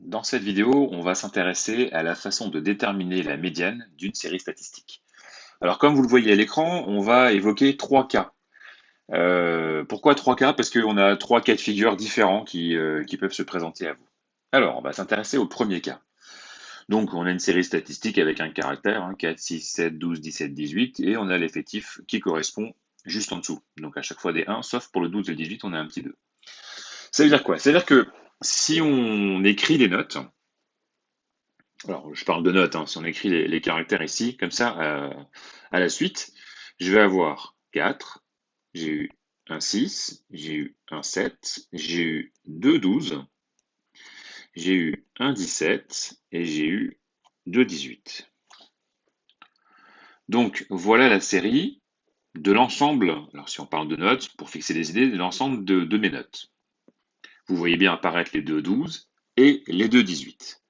Dans cette vidéo, on va s'intéresser à la façon de déterminer la médiane d'une série statistique. Alors, comme vous le voyez à l'écran, on va évoquer trois cas. Pourquoi trois cas? Parce qu'on a trois cas de figure différents qui peuvent se présenter à vous. Alors, on va s'intéresser au premier cas. Donc, on a une série statistique avec un caractère, 4, 6, 7, 12, 17, 18, et on a l'effectif qui correspond juste en dessous. Donc, à chaque fois des 1, sauf pour le 12 et le 18, on a un petit 2. Ça veut dire quoi? Ça veut dire que si on écrit des notes, alors, je parle de notes, si on écrit les caractères ici, comme ça, à la suite, je vais avoir 4, j'ai eu un 6, j'ai eu un 7, j'ai eu deux 12, j'ai eu un 17 et j'ai eu deux 18. Donc, voilà la série de l'ensemble, alors si on parle de notes, pour fixer des idées, de l'ensemble de mes notes. Vous voyez bien apparaître les deux 12 et les deux 18.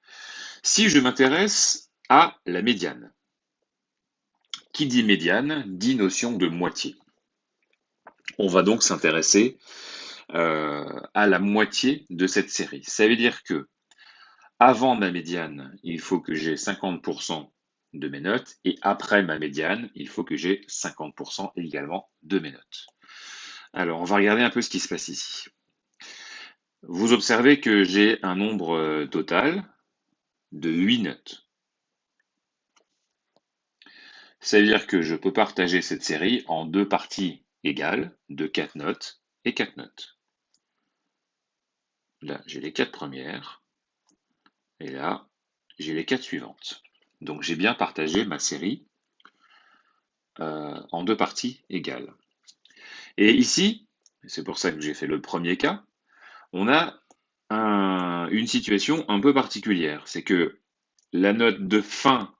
Si je m'intéresse à la médiane, qui dit médiane dit notion de moitié. On va donc s'intéresser à la moitié de cette série. Ça veut dire que avant ma médiane, il faut que j'ai 50% de mes notes, et après ma médiane, il faut que j'ai 50% également de mes notes. Alors, on va regarder un peu ce qui se passe ici. Vous observez que j'ai un nombre total de 8 notes. Ça veut dire que je peux partager cette série en deux parties égales de 4 notes et 4 notes. Là, j'ai les 4 premières, et là, j'ai les 4 suivantes. Donc j'ai bien partagé ma série en deux parties égales. Et ici, c'est pour ça que j'ai fait le premier cas, on a une situation un peu particulière. C'est que la note de fin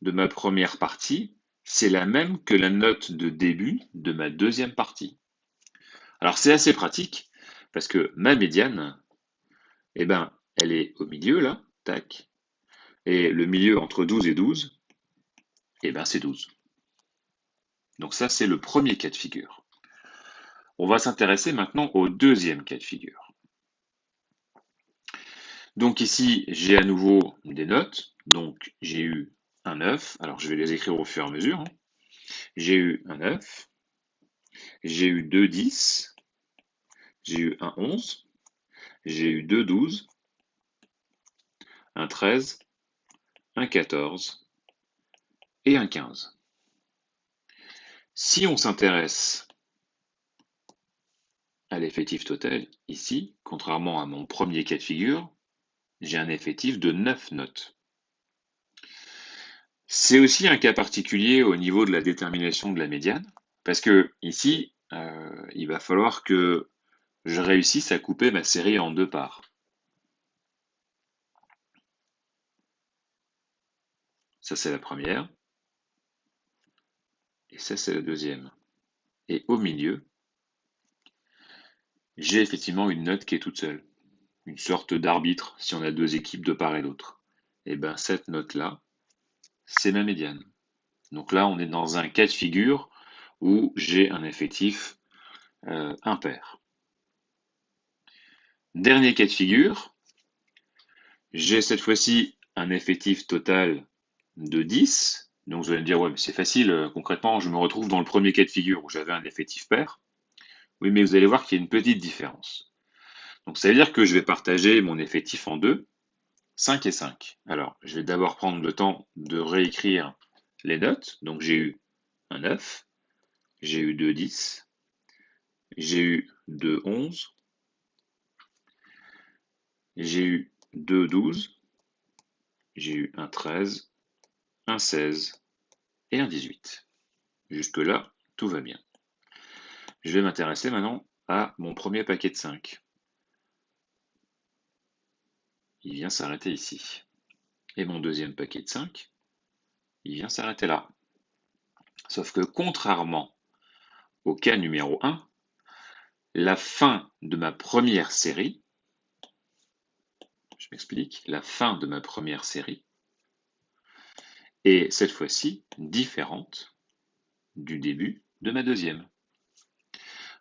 de ma première partie, c'est la même que la note de début de ma deuxième partie. Alors c'est assez pratique, parce que ma médiane, eh ben, elle est au milieu là, tac, et le milieu entre 12 et 12, eh ben, c'est 12. Donc ça, c'est le premier cas de figure. On va s'intéresser maintenant au deuxième cas de figure. Donc ici, j'ai à nouveau des notes. Donc j'ai eu un 9. Alors je vais les écrire au fur et à mesure. J'ai eu un 9. J'ai eu deux 10. J'ai eu un 11. J'ai eu deux 12. Un 13. Un 14. Et un 15. Si on s'intéresse à l'effectif total, ici, contrairement à mon premier cas de figure, j'ai un effectif de 9 notes. C'est aussi un cas particulier au niveau de la détermination de la médiane, parce que ici, il va falloir que je réussisse à couper ma série en deux parts. Ça, c'est la première, et ça, c'est la deuxième. Et au milieu, j'ai effectivement une note qui est toute seule, une sorte d'arbitre si on a deux équipes de part et d'autre. Et bien, cette note-là, c'est ma médiane. Donc là, on est dans un cas de figure où j'ai un effectif impair. Dernier cas de figure, j'ai cette fois-ci un effectif total de 10. Donc vous allez me dire, ouais, mais c'est facile, concrètement, je me retrouve dans le premier cas de figure où j'avais un effectif pair. Oui, mais vous allez voir qu'il y a une petite différence. Donc ça veut dire que je vais partager mon effectif en deux, 5 et 5. Alors, je vais d'abord prendre le temps de réécrire les notes. Donc j'ai eu un 9, j'ai eu deux 10, j'ai eu deux 11, j'ai eu deux 12, j'ai eu un 13, un 16 et un 18. Jusque-là, tout va bien. Je vais m'intéresser maintenant à mon premier paquet de 5. Il vient s'arrêter ici. Et mon deuxième paquet de 5, il vient s'arrêter là. Sauf que contrairement au cas numéro 1, la fin de ma première série, je m'explique, la fin de ma première série est cette fois-ci différente du début de ma deuxième.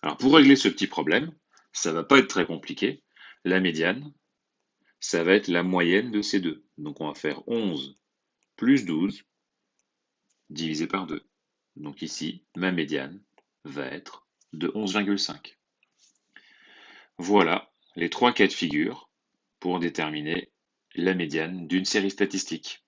Alors pour régler ce petit problème, ça ne va pas être très compliqué. La médiane, ça va être la moyenne de ces deux. Donc on va faire 11 plus 12 divisé par 2. Donc ici, ma médiane va être de 11,5. Voilà les trois cas de figure pour déterminer la médiane d'une série statistique.